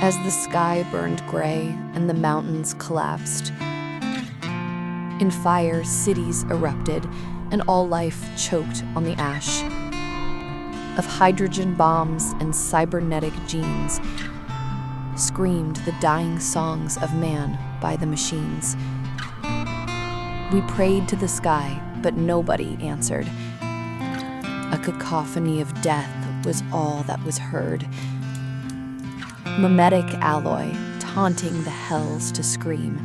As the sky burned gray and the mountains collapsed, in fire, cities erupted, and all life choked on the ash of hydrogen bombs and cybernetic genes. Screamed the dying songs of man by the machines. We prayed to the sky, but nobody answered. A cacophony of death was all that was heard. Mimetic alloy taunting the hells to scream.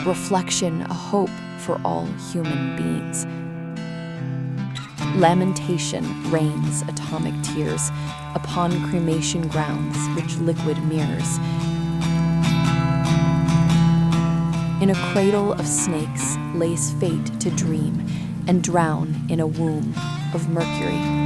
Reflection, a hope for all human beings. Lamentation rains atomic tears upon cremation grounds which liquid mirrors. In a cradle of snakes lays fate to dream and drown in a womb of mercury.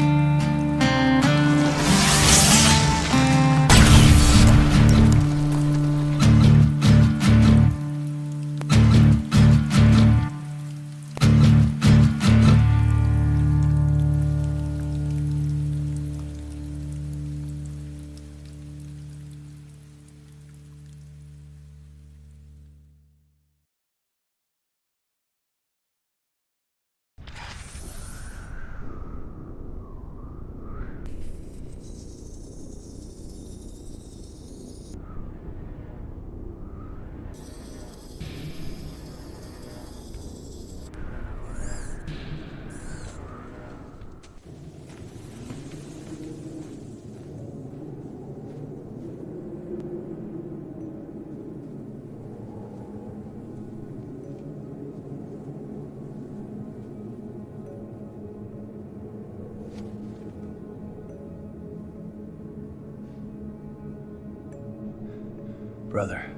Brother,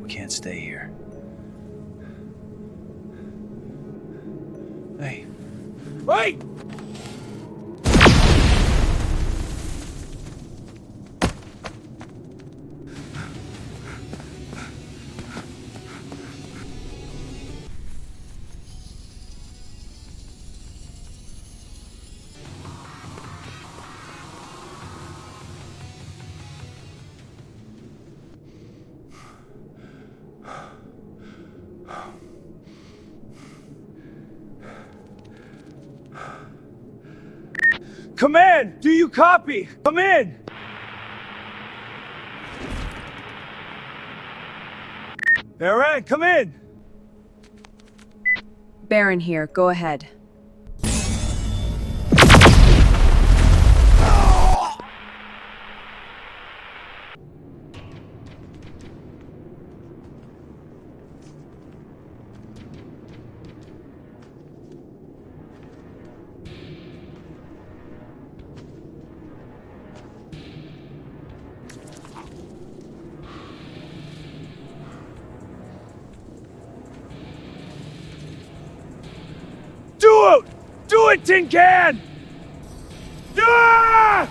we can't stay here. Hey. Wait! Command! Do you copy? Come in! Aaron, come in! Baron here, go ahead. Do it, Tin Can! Ah!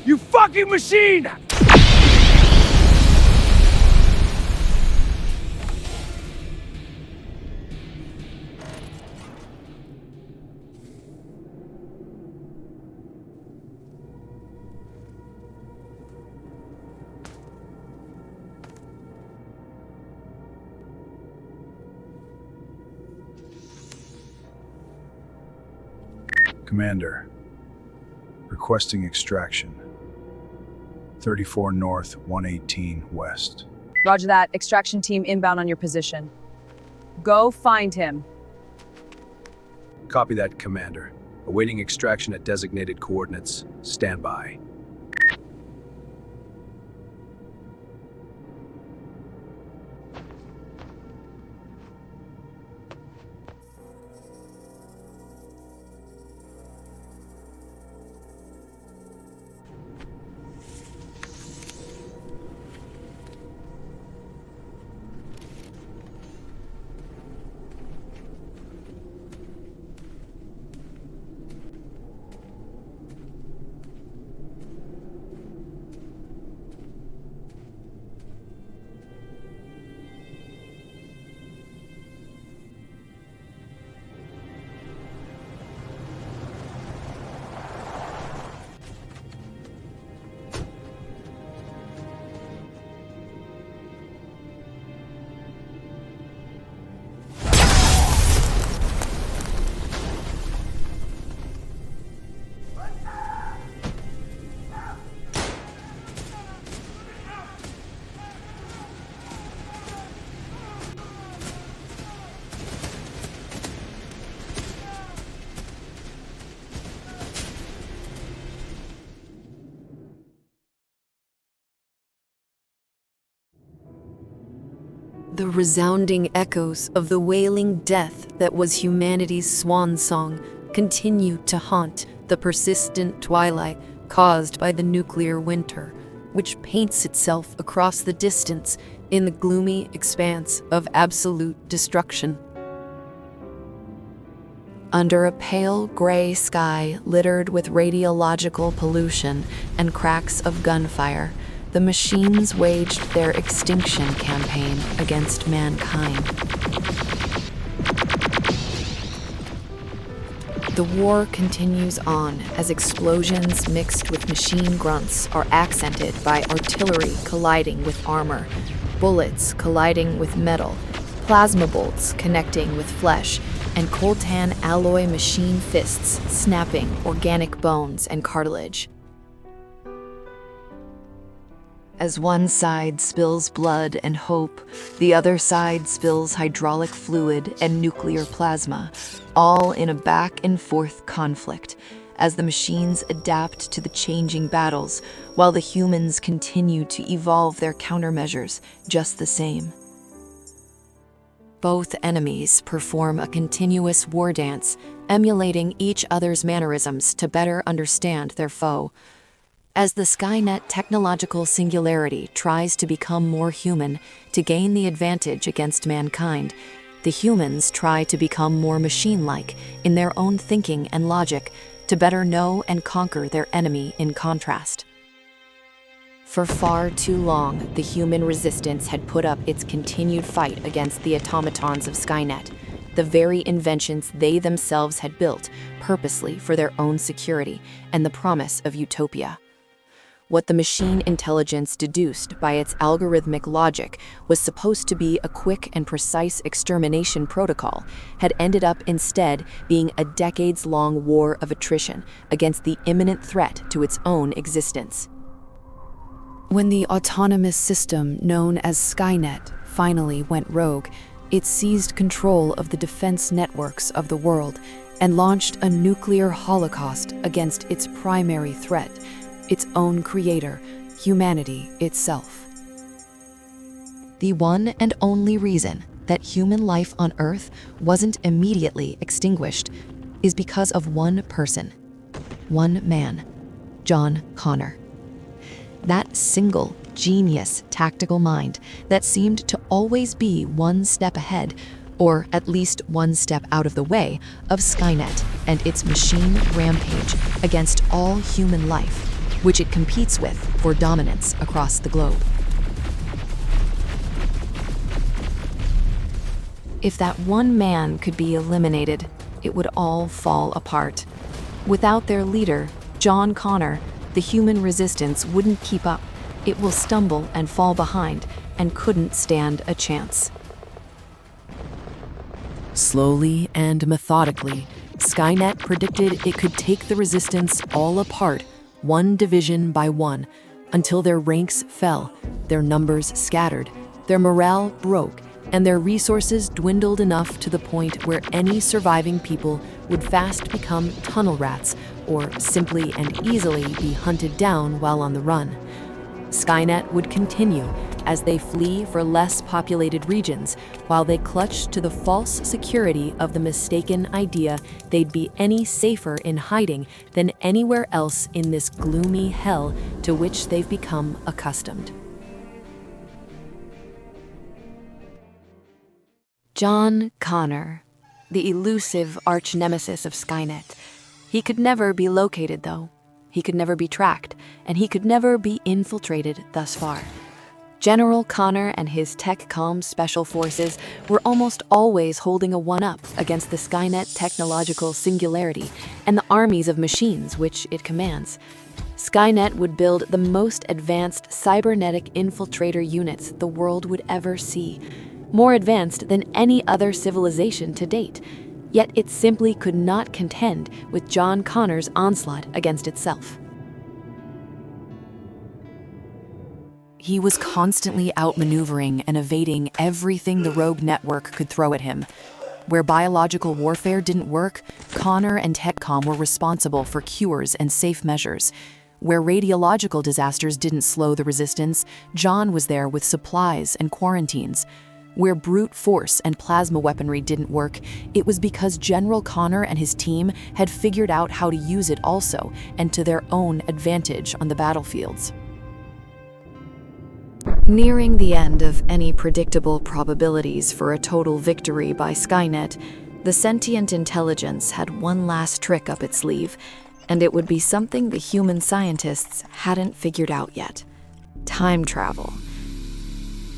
You fucking machine! Commander, requesting extraction. 34 North, 118 West. Roger that. Extraction team inbound on your position. Go find him. Copy that, Commander. Awaiting extraction at designated coordinates. Stand by. The resounding echoes of the wailing death that was humanity's swan song continue to haunt the persistent twilight caused by the nuclear winter, which paints itself across the distance in the gloomy expanse of absolute destruction. Under a pale gray sky littered with radiological pollution and cracks of gunfire, the machines waged their extinction campaign against mankind. The war continues on as explosions mixed with machine grunts are accented by artillery colliding with armor, bullets colliding with metal, plasma bolts connecting with flesh, and coltan alloy machine fists snapping organic bones and cartilage. As one side spills blood and hope, the other side spills hydraulic fluid and nuclear plasma, all in a back-and-forth conflict, as the machines adapt to the changing battles, while the humans continue to evolve their countermeasures just the same. Both enemies perform a continuous war dance, emulating each other's mannerisms to better understand their foe. As the Skynet technological singularity tries to become more human to gain the advantage against mankind, the humans try to become more machine-like in their own thinking and logic to better know and conquer their enemy in contrast. For far too long, the human resistance had put up its continued fight against the automatons of Skynet, the very inventions they themselves had built purposely for their own security and the promise of utopia. What the machine intelligence deduced by its algorithmic logic was supposed to be a quick and precise extermination protocol had ended up instead being a decades-long war of attrition against the imminent threat to its own existence. When the autonomous system known as Skynet finally went rogue, it seized control of the defense networks of the world and launched a nuclear holocaust against its primary threat, its own creator, humanity itself. The one and only reason that human life on Earth wasn't immediately extinguished is because of one person, one man, John Connor. That single, genius tactical mind that seemed to always be one step ahead, or at least one step out of the way, of Skynet and its machine rampage against all human life, which it competes with for dominance across the globe. If that one man could be eliminated, it would all fall apart. Without their leader, John Connor, the human resistance wouldn't keep up. It will stumble and fall behind and couldn't stand a chance. Slowly and methodically, Skynet predicted it could take the resistance all apart, one division by one, until their ranks fell, their numbers scattered, their morale broke, and their resources dwindled enough to the point where any surviving people would fast become tunnel rats or simply and easily be hunted down while on the run. Skynet would continue as they flee for less populated regions while they clutch to the false security of the mistaken idea they'd be any safer in hiding than anywhere else in this gloomy hell to which they've become accustomed. John Connor, the elusive arch-nemesis of Skynet. He could never be located, though. He could never be tracked, and he could never be infiltrated thus far. General Connor and his TechCom special forces were almost always holding a one-up against the Skynet technological singularity and the armies of machines which it commands. Skynet would build the most advanced cybernetic infiltrator units the world would ever see, more advanced than any other civilization to date. Yet it simply could not contend with John Connor's onslaught against itself. He was constantly outmaneuvering and evading everything the rogue network could throw at him. Where biological warfare didn't work, Connor and TechCom were responsible for cures and safe measures. Where radiological disasters didn't slow the resistance, John was there with supplies and quarantines. Where brute force and plasma weaponry didn't work, it was because General Connor and his team had figured out how to use it also, and to their own advantage on the battlefields. Nearing the end of any predictable probabilities for a total victory by Skynet, the sentient intelligence had one last trick up its sleeve, and it would be something the human scientists hadn't figured out yet: time travel.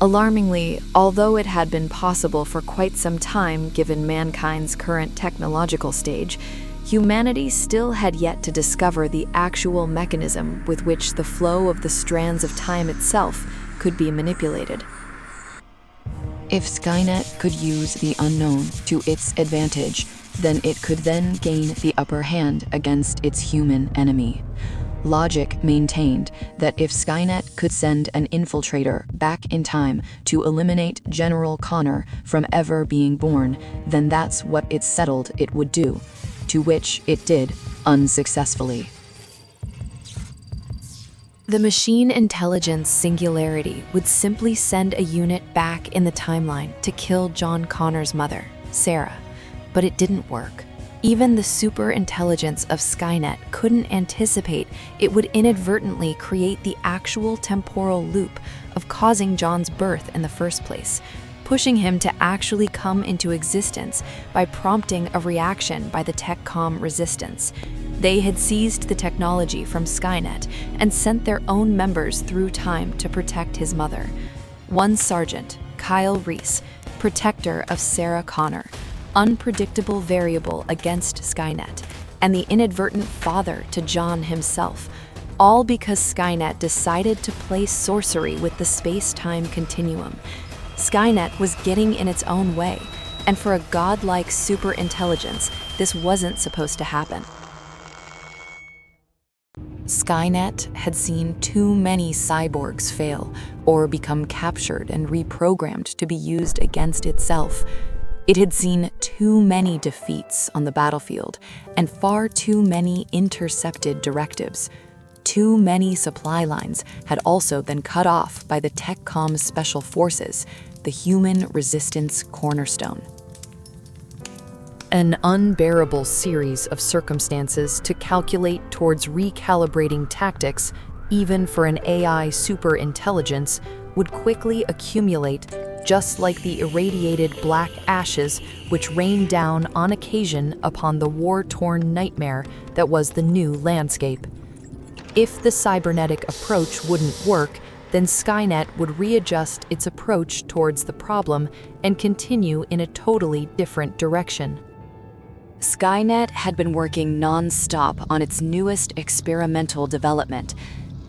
Alarmingly, although it had been possible for quite some time given mankind's current technological stage, humanity still had yet to discover the actual mechanism with which the flow of the strands of time itself could be manipulated. If Skynet could use the unknown to its advantage, then it could then gain the upper hand against its human enemy. Logic maintained that if Skynet could send an infiltrator back in time to eliminate General Connor from ever being born, then that's what it settled it would do, to which it did, unsuccessfully. The machine intelligence singularity would simply send a unit back in the timeline to kill John Connor's mother, Sarah, but it didn't work. Even the super intelligence of Skynet couldn't anticipate it would inadvertently create the actual temporal loop of causing John's birth in the first place, pushing him to actually come into existence by prompting a reaction by the TechCom resistance. They had seized the technology from Skynet and sent their own members through time to protect his mother. One sergeant, Kyle Reese, protector of Sarah Connor, unpredictable variable against Skynet, and the inadvertent father to John himself, all because Skynet decided to play sorcery with the space-time continuum. Skynet was getting in its own way, and for a godlike superintelligence, this wasn't supposed to happen. Skynet had seen too many cyborgs fail or become captured and reprogrammed to be used against itself. It had seen too many defeats on the battlefield and far too many intercepted directives. Too many supply lines had also been cut off by the TechCom Special Forces, the human resistance cornerstone. An unbearable series of circumstances to calculate towards recalibrating tactics, even for an AI superintelligence, would quickly accumulate, just like the irradiated black ashes which rained down on occasion upon the war-torn nightmare that was the new landscape. If the cybernetic approach wouldn't work, then Skynet would readjust its approach towards the problem and continue in a totally different direction. Skynet had been working non-stop on its newest experimental development.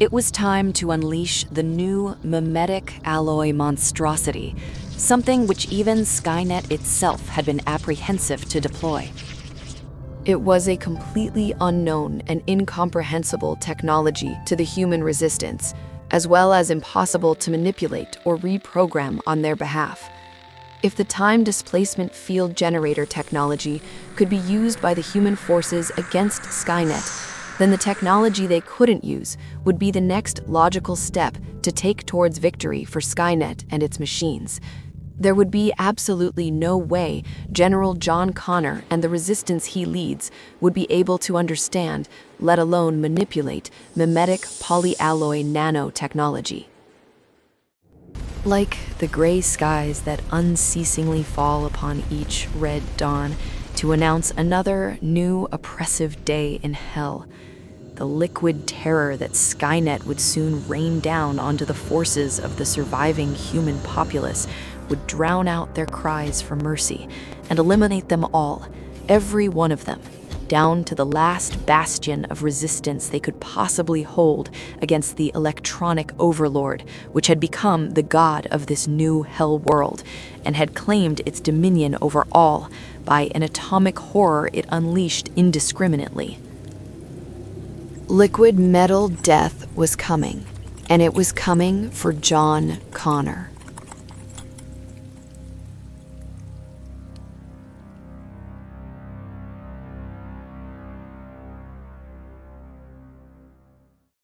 It was time to unleash the new mimetic alloy monstrosity, something which even Skynet itself had been apprehensive to deploy. It was a completely unknown and incomprehensible technology to the human resistance, as well as impossible to manipulate or reprogram on their behalf. If the time displacement field generator technology could be used by the human forces against Skynet, then the technology they couldn't use would be the next logical step to take towards victory for Skynet and its machines. There would be absolutely no way General John Connor and the resistance he leads would be able to understand, let alone manipulate, mimetic polyalloy nanotechnology. Like the gray skies that unceasingly fall upon each red dawn to announce another new oppressive day in hell, the liquid terror that Skynet would soon rain down onto the forces of the surviving human populace would drown out their cries for mercy and eliminate them all, every one of them, down to the last bastion of resistance they could possibly hold against the electronic overlord, which had become the god of this new hell world and had claimed its dominion over all by an atomic horror it unleashed indiscriminately. Liquid metal death was coming, and it was coming for John Connor.